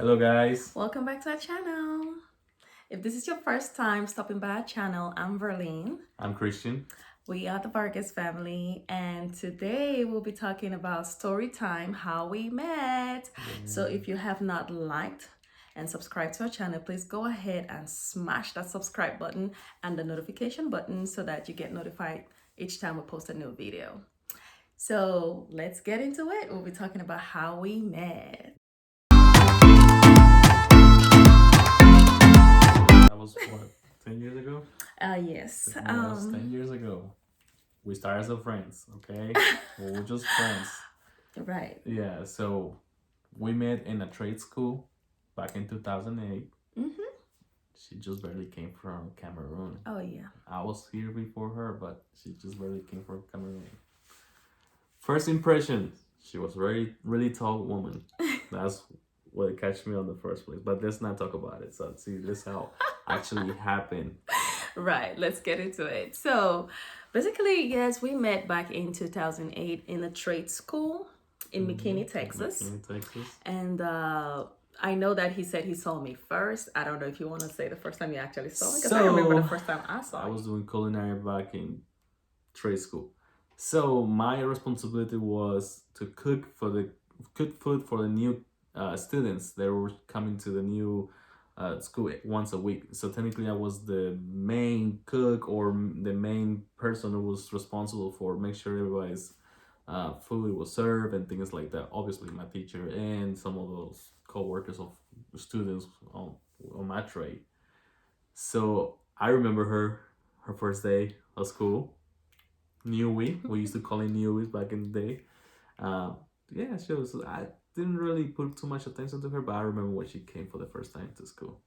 Hello guys. Welcome back to our channel. If this is your first time stopping by our channel, I'm Verlene. I'm Christian. We are the Vargas family, and today we'll be talking about story time, how we met. So if you have not liked and subscribed to our channel, please go ahead and smash that subscribe button and the notification button so that you get notified each time we post a new video. So let's get into it. We'll be talking about how we met. That was what, 10 years ago? Yes. That was 10 years ago. We started as friends, okay? We were just friends. Right. Yeah, so we met in a trade school back in 2008. She just barely came from Cameroon. Oh, yeah. I was here before her, but she just barely came from Cameroon. First impression, she was really tall woman. That's what catch me on the first place. But let's not talk about it. So see, this how actually happened. Right, let's get into it. So basically, yes, we met back in 2008 in a trade school in McKinney, Texas. McKinney, Texas. And I know that he said he saw me first. I don't know if you want to say the first time you actually saw me, because I remember the first time I saw you. I was doing culinary back in trade school. So my responsibility was to cook food for the new students that were coming to the new school once a week. So technically I was the main cook or the main person who was responsible for make sure everybody's food was served and things like that. Obviously my teacher and some of those co-workers of students on my trade. So I remember her first day of school. We used to call it Newies back in the day. Yeah, she was. I didn't really put too much attention to her, but I remember when she came for the first time to school.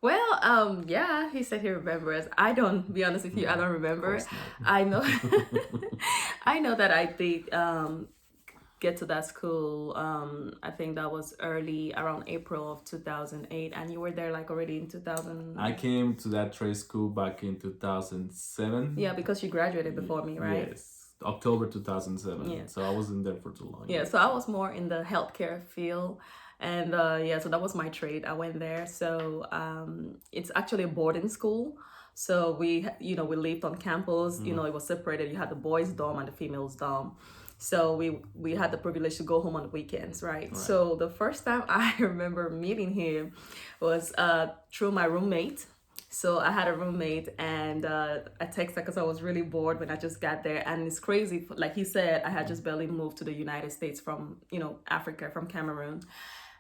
Well, yeah, he said he remembers. I don't, be honest with you, I don't remember. I know, I know that I did get to that school. I think that was early, around April of 2008, and you were there like already in 2000. I came to that trade school back in 2007. Yeah, because you graduated before me, right? Yes, October 2007. Yeah. So I wasn't there for too long. Yeah, so I was more in the healthcare field. And yeah, so that was my trade. I went there. So it's actually a boarding school. So we lived on campus. You know, it was separated. You had the boys' dorm and the females' dorm. So we had the privilege to go home on the weekends, right? So the first time I remember meeting him was through my roommate. So I had a roommate, and I texted because I was really bored when I just got there. And it's crazy, like he said, I had just barely moved to the United States from, Africa, from Cameroon.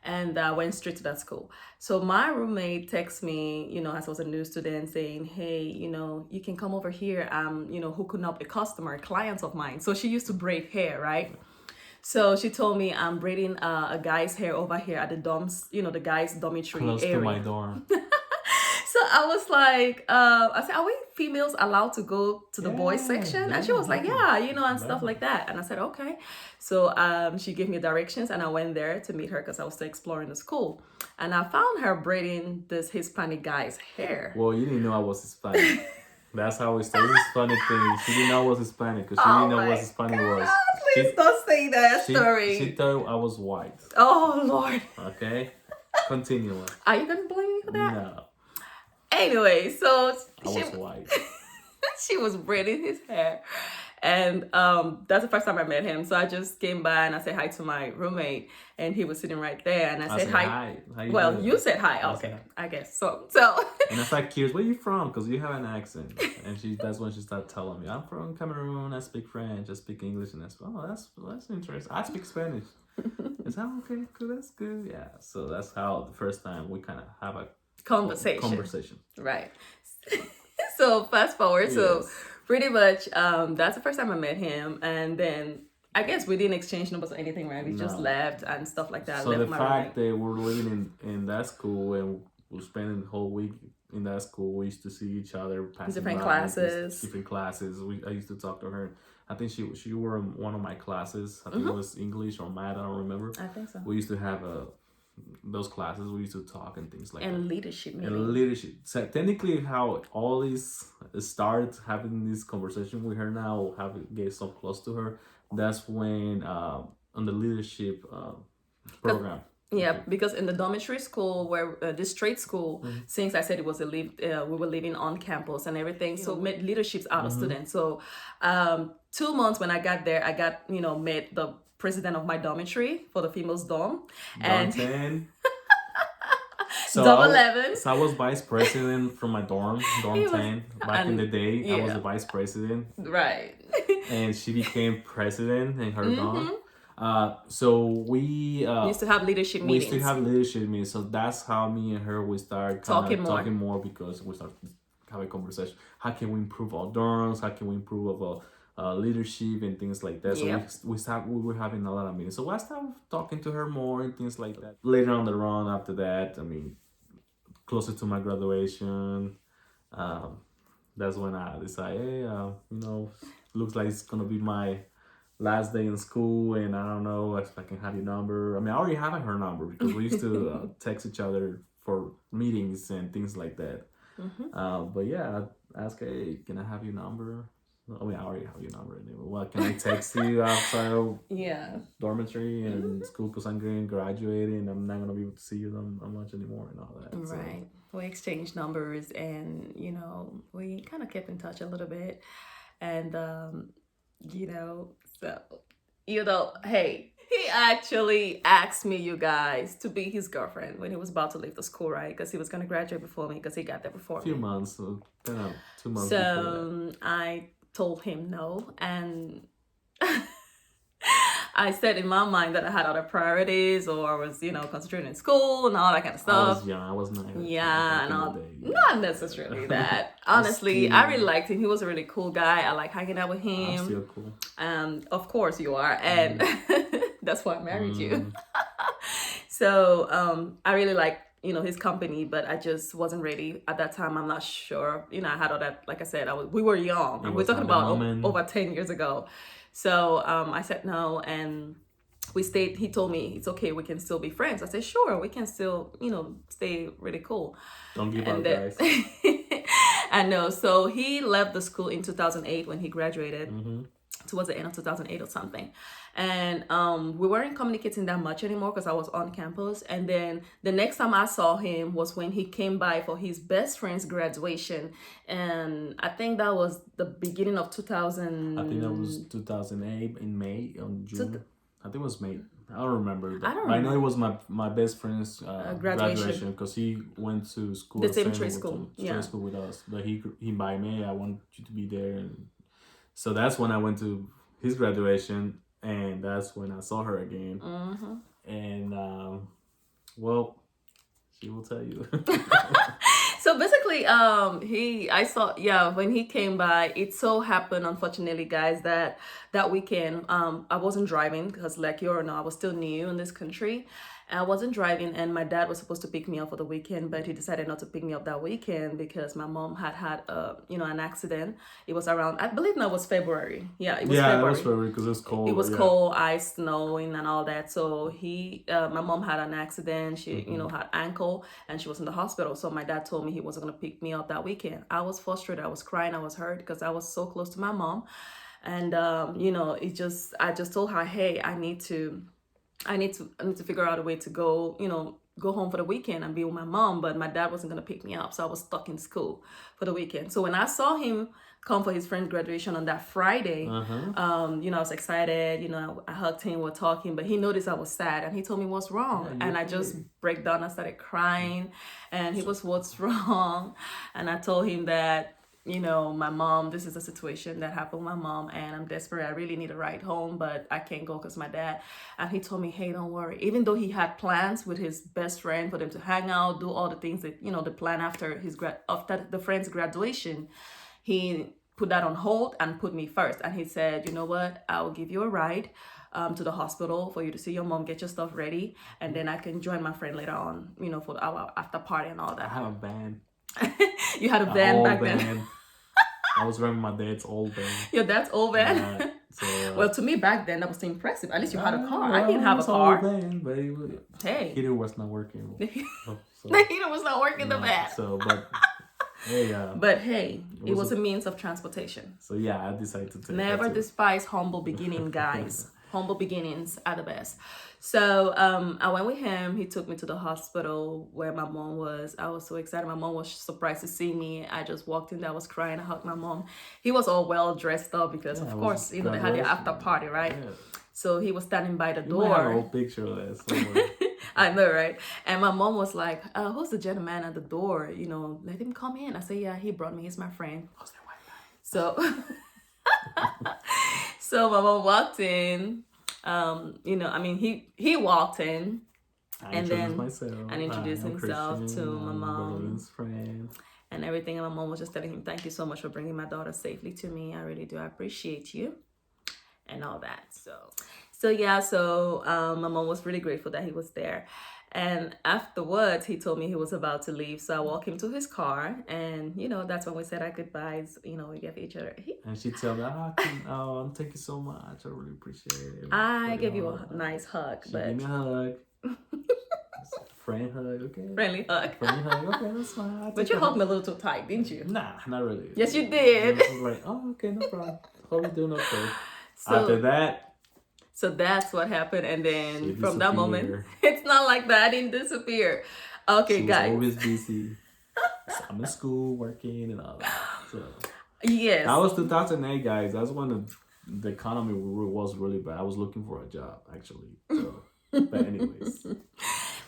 And I went straight to that school. So my roommate texted me, as I was a new student, saying, hey, you can come over here. Hooking up a customer, clients of mine. So she used to braid hair, right? So she told me I'm braiding a guy's hair over here at the dorms, the guy's dormitory Close area. to my dorm. So I was like, I said, are we females allowed to go to the boys section? And she was like, yeah, and stuff like that. And I said, okay. So she gave me directions, and I went there to meet her because I was still exploring the school. And I found her braiding this Hispanic guy's hair. Well, you didn't know I was Hispanic. That's how it started. This funny thing. She didn't know I was Hispanic because she didn't know what Hispanic was. Please don't say that story. She thought I was white. Oh, Lord. Okay? Continue. Are you going to blame me for that? No. Anyway, so I was white. She was braiding his hair. And that's the first time I met him. So I just came by and I said hi to my roommate, and he was sitting right there. And I said hi. How you well, doing? you said hi. Okay, I guess so. And I started curious, where you from? Because you have an accent. And that's when she started telling me, I'm from Cameroon. I speak French. I speak English. And I said, oh, that's interesting. I speak Spanish. Is that okay? Cool, that's good. Yeah. So that's how the first time we kind of have a conversation. Right. So fast forward. Yes. So pretty much that's the first time I met him, and then I guess we didn't exchange numbers or anything, right? We just left and stuff like that. So the fact that we're living in that school and we're spending the whole week in that school, we used to see each other passing different by, classes. Different classes. I used to talk to her. I think she were in one of my classes. I think it was English or math. I don't remember. I think so. We used to have those classes. We used to talk and things like that. And leadership. Maybe. And leadership. So technically, how all these started having this conversation with her now, get so close to her. That's when on the leadership program. Yeah, because in the dormitory school where this trade school, since I said it was we were living on campus and everything, so made leaderships out of students. So 2 months when I got there, I got met the president of my dormitory for the females dorm, and 10. double 11. So I was vice president from my dorm He was, 10. Back in the day, I was yeah. the vice president. Right. And she became president in her dorm. So we used to have leadership we meetings. used to have leadership meetings. So that's how me and her we start talking more because we start having a conversation. How can we improve our dorms? How can we improve our leadership and things like that? So we were having a lot of meetings. So I started talking to her more and things like that. Later on the run after that, I mean, closer to my graduation, that's when I decided, hey, looks like it's gonna be my last day in school, and I don't know if I can have your number. I mean, I already have her number because we used to text each other for meetings and things like that. But yeah, I asked her, hey, can I have your number? I mean, I already have your number anyway. Well, can I text you outside of dormitory and school because I'm going to graduate and I'm not going to be able to see you that much anymore and all that. Right. So we exchanged numbers and, we kind of kept in touch a little bit. And, hey, he actually asked me, you guys, to be his girlfriend when he was about to leave the school, right? Because he was going to graduate before me because he got there before me. A few months, so kind of 2 months so before that. I told him no, and I said in my mind that I had other priorities, or I was, concentrating in school and all that kind of stuff. I was young. I wasn't. Yeah, not necessarily that. Honestly, I really liked him. He was a really cool guy. I like hanging out with him. I'm still cool. Of course you are, and that's why I married you. So I really like his company, but I just wasn't ready at that time. I'm not sure. I had all that. Like I said, we were young. And we're talking about over 10 years ago. So I said no, and we stayed. He told me it's okay. We can still be friends. I said sure. We can still stay really cool. Don't give up, guys. I know. So he left the school in 2008 when he graduated. Towards the end of 2008 or something. And we weren't communicating that much anymore because I was on campus. And then the next time I saw him was when he came by for his best friend's graduation. And I think that was the beginning of 2000. I think that was 2008 in May, on June. I think it was May. I don't remember. I know it was my best friend's graduation because he went to school. The same trade school. Trade school with us. But he invited me. I want you to be there. And so that's when I went to his graduation, and that's when I saw her again. And well, she will tell you. So basically, when he came by, it so happened, unfortunately, guys, that weekend, I wasn't driving because, like you all know, I was still new in this country. I wasn't driving, and my dad was supposed to pick me up for the weekend, but he decided not to pick me up that weekend because my mom had an accident. It was around, I believe that was February. Yeah, it was February. Yeah, it was February because it was cold. It was cold, ice, snowing, and all that. So my mom had an accident. She, had ankle, and she was in the hospital. So my dad told me he wasn't gonna pick me up that weekend. I was frustrated. I was crying. I was hurt because I was so close to my mom, and I just told her, hey, I need to figure out a way to go home for the weekend and be with my mom, but my dad wasn't going to pick me up. So I was stuck in school for the weekend. So when I saw him come for his friend's graduation on that Friday, I was excited, I hugged him, we're talking, but he noticed I was sad and he told me what's wrong. And I just break down, I started crying, and he was, what's wrong? And I told him that, my mom, this is a situation that happened with my mom, and I'm desperate. I really need a ride home, but I can't go because my dad. And he told me, hey, don't worry. Even though he had plans with his best friend for them to hang out, do all the things that, the plan after the friend's graduation, he put that on hold and put me first. And he said, you know what, I will give you a ride to the hospital for you to see your mom, get your stuff ready, and then I can join my friend later on, for our after party and all that. I have a band. You had a band back then. I was running my dad's old band. Your dad's old band? Yeah, so, well, to me back then, that was impressive. At least you had a car. I didn't have a car. Band, but hey. The heater was not working. The heater was not working the band. So, but hey. But hey, it was a means of transportation. So yeah, I decided to take Never despise humble beginning, guys. Humble beginnings are the best. So I went with him. He took me to the hospital where my mom was. I was so excited. My mom was surprised to see me. I just walked in there. I was crying. I hugged my mom. He was all well dressed up because, Yeah, of it course, was you know, they had their after graduation. party, right? Yeah. So he was standing by the You might have an door. old picture of that somewhere. I know, right? And my mom was like, who's the gentleman at the door? You know, let him come in. I said, yeah, he brought me. He's my friend. Who's that white guy? So, so my mom walked in. You know, I mean, he walked in, I and introduced then myself. and introduced I'm himself Cristian. to my I'm mom Verlene's friend. and everything. And my mom was just telling him, "Thank you so much for bringing my daughter safely to me. I really do. I appreciate you." And all that. So yeah, so my mom was really grateful that he was there. And afterwards, he told me he was about to leave. So I walked him to his car, and you know, that's when we said our goodbyes. You know, we gave each other. And she told me, thank you so much. I really appreciate it. I gave you a nice hug, She but gave me a hug. Friend hug, okay. friendly hug. Friend hug, okay, that's fine. I'll But take you a hugged hug. me a little too tight, didn't you? Nah, not really. Yes, you did. I was like, oh, okay, no problem. Hope you're doing okay. So, After that, so that's what happened, and she then from that moment, disappeared. it's not like that. I didn't disappear. Okay, She was guys. always busy. I'm in school, working, and all that. So Yes. that was 2008, guys. That's when the economy was really bad. I was looking for a job, actually. So, but anyways,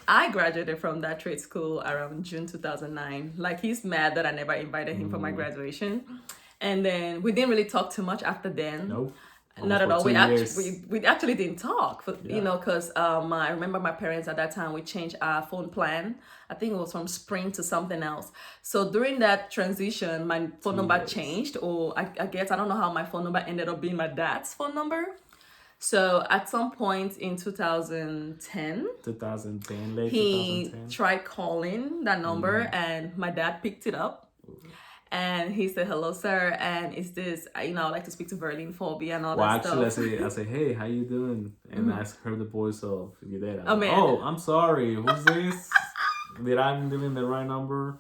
I graduated from that trade school around June 2009. Like, he's mad that I never invited him for my graduation. And then we didn't really talk too much after then. nope. Not at all. For 2 years. We actually didn't talk, for, Yeah. you know, because I remember my parents at that time, we changed our phone plan. I think it was from Sprint to something else. So during that transition, my phone number years. changed, or I guess I don't know how my phone number ended up being my dad's phone number. So at some point in 2010, 2010, late he 2010. tried calling that number, and my dad picked it up. And he said, "Hello, sir. And is this, you know, I'd like to speak to Verlene Phobia and all Well, that actually, stuff." I say, hey, how you doing? And I heard the voice of Yaya. Oh, man. Oh, I'm sorry. Who's this? Did I give him the right number?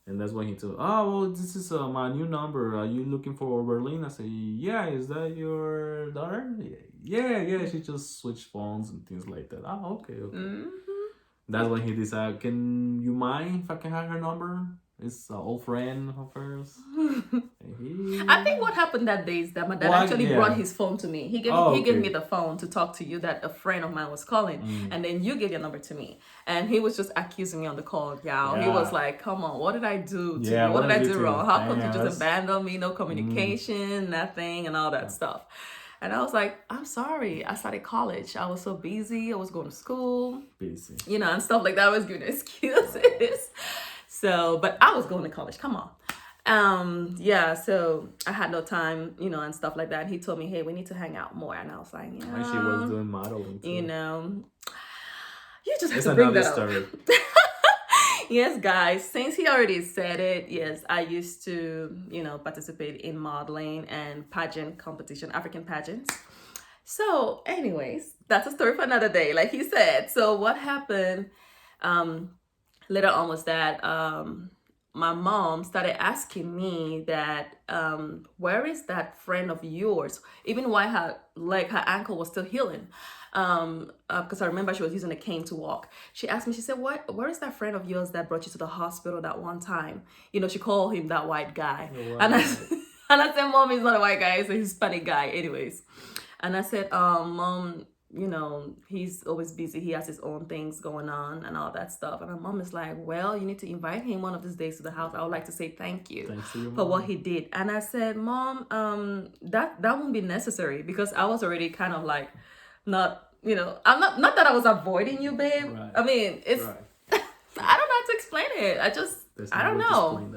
And that's when he told, oh, well, this is my new number. Are you looking for Verlene? I say, yeah. Is that your daughter? Yeah. She just switched phones and things like that. Oh, okay. That's when he decided, can you mind if I can have her number? It's an old friend of hers. I think what happened that day is that my dad actually brought his phone to me. He gave me the phone to talk to you that a friend of mine was calling, and then you gave your number to me, and he was just accusing me on the call. Yeah, he was like, "Come on, what did I do to you? What did I do wrong? How come you just abandoned me? No communication, nothing, and all that stuff." And I was like, "I'm sorry. I started college. I was so busy. I was going to school, busy, you know, and stuff like that. I was giving excuses." So, but I was going to college. Come on. Yeah, so I had no time, you know, and stuff like that. He told me, hey, we need to hang out more. And I was like, yeah. And she was doing modeling too. You know, you just have It's to bring another that story. up. Yes, guys, since he already said it, yes, I used to, you know, participate in modeling and pageant competition, African pageants. So anyways, that's a story for another day, like he said. So what happened, later on was that my mom started asking me that where is that friend of yours, even while her ankle was still healing, because I remember she was using a cane to walk. She asked me, she said, where is that friend of yours that brought you to the hospital that one time? You know, she called him that white guy. And I said, Mom, he's not a white guy, he's a Hispanic guy anyways. And I said, Mom, you know, he's always busy. He has his own things going on and all that stuff. And my mom is like, well, you need to invite him one of these days to the house. I would like to say thank you for what he did. And I said, Mom, that won't be necessary, because I was already kind of like, not, you know, I'm not that I was avoiding you, babe. Right. I mean, it's, right. I don't know how to explain it. I don't know.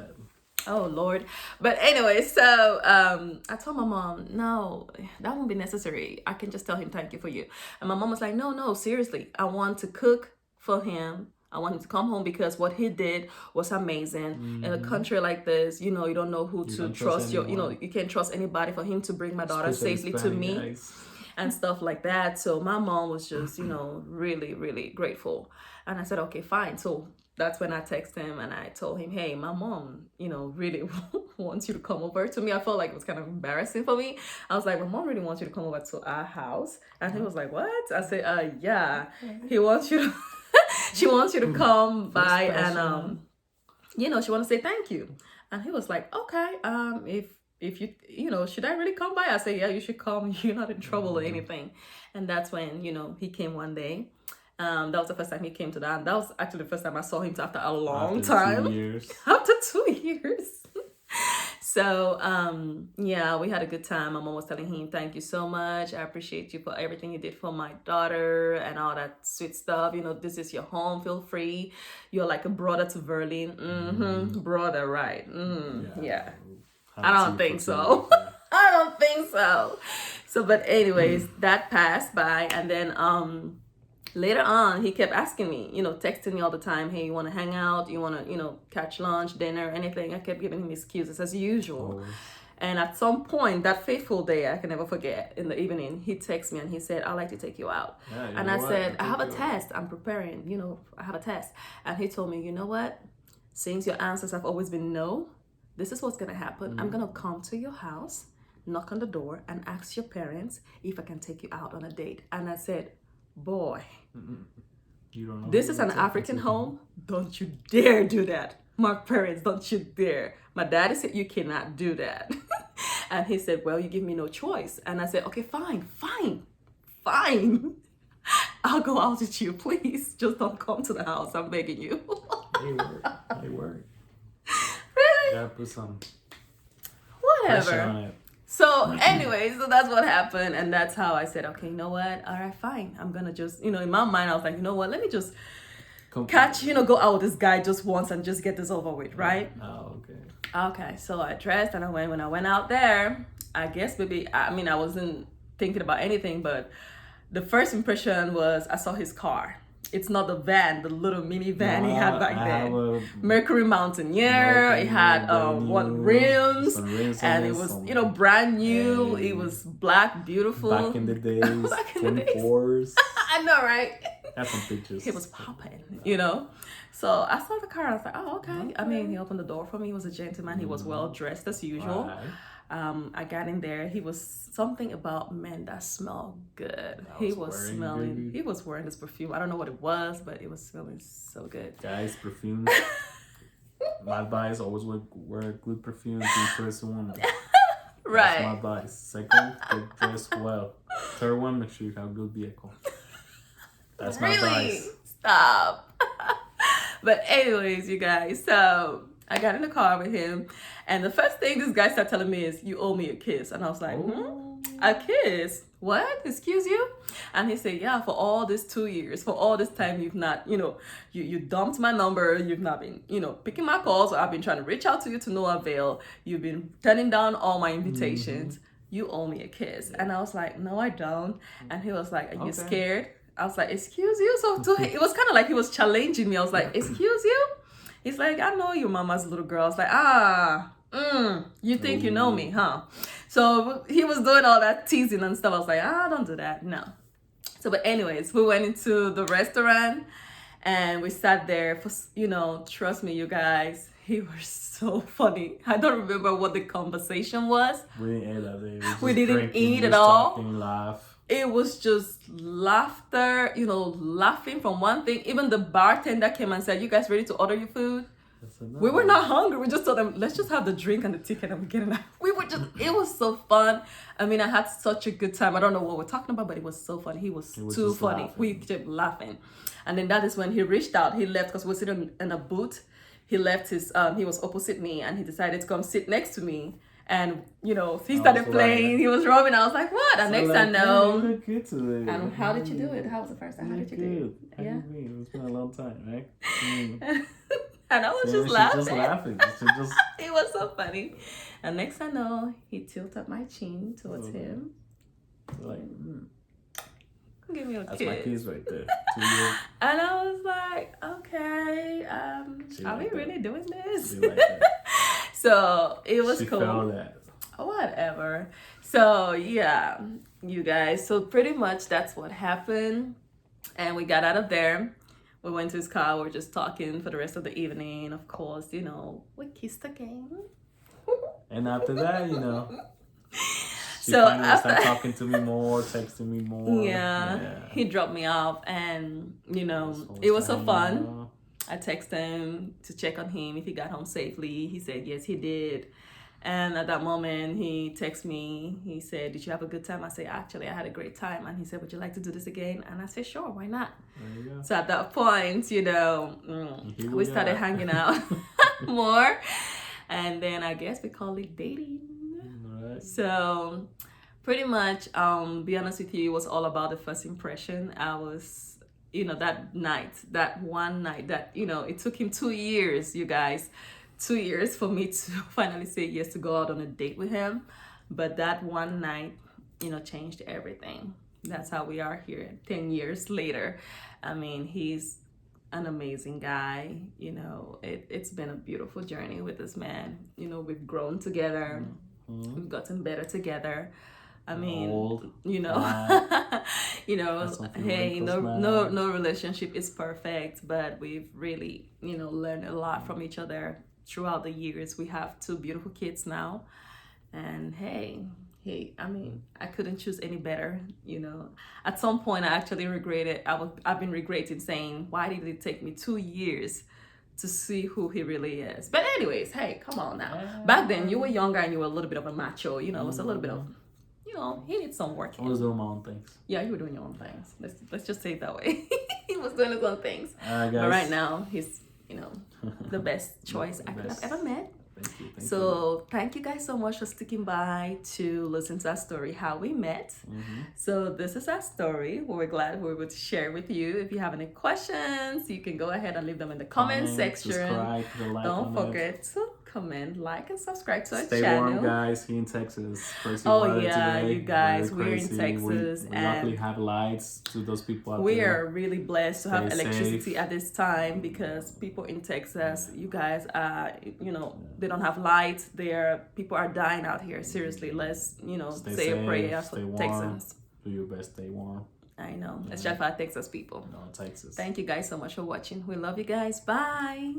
Oh, Lord. But anyway, so I told my mom, no, that won't be necessary. I can just tell him thank you for you. And my mom was like, no, seriously. I want to cook for him. I want him to come home, because what he did was amazing. In a country like this, you know, you don't know who to trust. You know, you can't trust anybody. For him to bring my daughter safely to me. and stuff like that. So my mom was just, really, really grateful. And I said, okay, fine. So that's when I texted him and I told him, hey, my mom, really wants you to come over to me. I felt like it was kind of embarrassing for me. I was like, my mom really wants you to come over to our house. And he was like, what? I said, yeah, he wants you to, she wants you to come by and, she wants to say thank you. And he was like, okay, if you, should I really come by? I said, yeah, you should come. You're not in trouble or anything. And that's when, he came one day. That was the first time he came to that. That was actually the first time I saw him after a long time. 2 years. After 2 years. So, yeah, we had a good time. My mom was telling him, thank you so much. I appreciate you for everything you did for my daughter and all that sweet stuff. This is your home. Feel free. You're like a brother to Verlene. Brother, right? Yeah. I don't think so. I don't think so. So, but anyways, that passed by. And then, later on, he kept asking me, texting me all the time, hey, you want to hang out? You want to, catch lunch, dinner, anything? I kept giving him excuses as usual. Oh. And at some point, that fateful day, I can never forget, in the evening, he texted me and he said, I'd like to take you out. Yeah, and I said, I have a test. I'm preparing, I have a test. And he told me, you know what? Since your answers have always been no, this is what's going to happen. I'm going to come to your house, knock on the door, and ask your parents if I can take you out on a date. And I said, boy, you don't know this is an African home. Don't you dare do that. My parents, don't you dare. My daddy said you cannot do that. And he said, well, you give me no choice. And I said, okay, fine. I'll go out with you, please. Just don't come to the house. I'm begging you. They work. Really? Gotta put some pressure on it. So anyway, so that's what happened. And that's how I said, okay, you know what? All right, fine. I'm going to just, in my mind, I was like, you know what? Let me just go out with this guy just once and just get this over with, right? Oh, okay. Okay, so I dressed and when I went out there, I guess maybe, I wasn't thinking about anything, but the first impression was I saw his car. It's not the van, the little mini van he had back then. Mercury Mountaineer. It had rims, and it was brand new. It was black, beautiful. Back in the days, 24s. I know, right? Have some pictures. It was popping, So I saw the car and I was like, oh, okay. I mean, he opened the door for me. He was a gentleman. He was well dressed as usual. Right. I got in there. He was something about men that smelled good. He was wearing this perfume. I don't know what it was, but it was smelling so good. Guys, perfume. My advice, always wear good perfume. Be first one. Right. That's my advice. Second, get dressed well. Third one, make sure you have a good vehicle. That's my advice. Stop. But anyways, you guys, so I got in the car with him, and the first thing this guy started telling me is, you owe me a kiss. And I was like, a kiss? What? Excuse you? And he said, yeah, for all this 2 years, for all this time, you've not, you dumped my number. You've not been, picking my calls. I've been trying to reach out to you to no avail. You've been turning down all my invitations. You owe me a kiss. And I was like, no, I don't. And he was like, are you scared? I was like, excuse you? So it was kind of like he was challenging me. I was like, excuse you? He's like, I know your mama's little girl. I was like, you think you know me, huh? So he was doing all that teasing and stuff. I was like, don't do that. No. So, but anyways, we went into the restaurant and we sat there for, trust me, you guys, he was so funny. I don't remember what the conversation was. We didn't eat that day. We didn't eat at all. Talking, laugh. It was just laughter, laughing from one thing. Even the bartender came and said, you guys ready to order your food? We were not hungry. We just told them, let's just have the drink and the ticket and we're getting out. It was so fun. I mean, I had such a good time. I don't know what we're talking about, but it was so funny. He was too funny. Laughing. We kept laughing. And then that is when he reached out. He left because we were sitting in a booth. He left he was opposite me and he decided to come sit next to me. And, he started playing. He was rubbing. I was like, what? And next I know. You look good today. And how did you do it? How was the first time? How did you do it? Yeah. It's been a long time, right? And I was just laughing. Just laughing. It was so funny. And next I know, he tilted my chin towards him. Like, give me a that's kiss. my kiss right there. And I was like, okay, are we really doing this? Like So it was cool. Felt that. Whatever. So yeah, you guys. So pretty much that's what happened. And we got out of there. We went to his car. We were just talking for the rest of the evening. Of course, we kissed again. And after that, she So finally after, started talking to me more, texting me more. yeah, he dropped me off, and So it was so hanging fun. out. I texted him to check on him if he got home safely. He said yes, he did. And at that moment, he texted me. He said, "Did you have a good time?" I said, "Actually, I had a great time." And he said, "Would you like to do this again?" And I said, "Sure, why not?" There you go. So at that point, Here we started are. hanging out more. And then I guess we call it dating. Right. So pretty much, be honest with you, it was all about the first impression. I was, that one night that, it took him 2 years, you guys, 2 years for me to finally say yes to go out on a date with him. But that one night, changed everything. That's how we are here 10 years later. I mean, he's an amazing guy. It's been a beautiful journey with this man. We've grown together. We've gotten better together. I mean, Old. That's some few hey, wrinkles no relationship is perfect, but we've really, learned a lot from each other throughout the years. We have 2 beautiful kids now, and hey, I mean, I couldn't choose any better. At some point, I actually regretted. I've been regretting saying, why did it take me 2 years to see who he really is? But anyways, hey, come on now. Back then, you were younger and you were a little bit of a macho. It was a little bit of, he needs some work. I was doing my own things. Yeah, you were doing your own things. Let's just say it that way. He was doing his own things. Guys. But right now, he's, the best choice I could have ever met. Thank you. So thank you guys so much for sticking by to listen to our story, how we met. So this is our story. We're glad we were able to share with you. If you have any questions, you can go ahead and leave them in the comment section. Subscribe, put a like Don't on forget to comment, like, and subscribe to our Stay channel. warm, guys. Here in Texas, crazy Oh weather yeah, today. you guys, Very we're in crazy. Texas, we and luckily have lights to those people out we there. are really blessed to have Stay electricity safe. at this time, because people in Texas, you guys, they don't have lights. People are dying out here. Seriously, let's Stay say a safe, prayer stay for warm. Texans. Do your best, stay warm. I know. Let's shout out Texas people. No, Texas. Thank you guys so much for watching. We love you guys. Bye.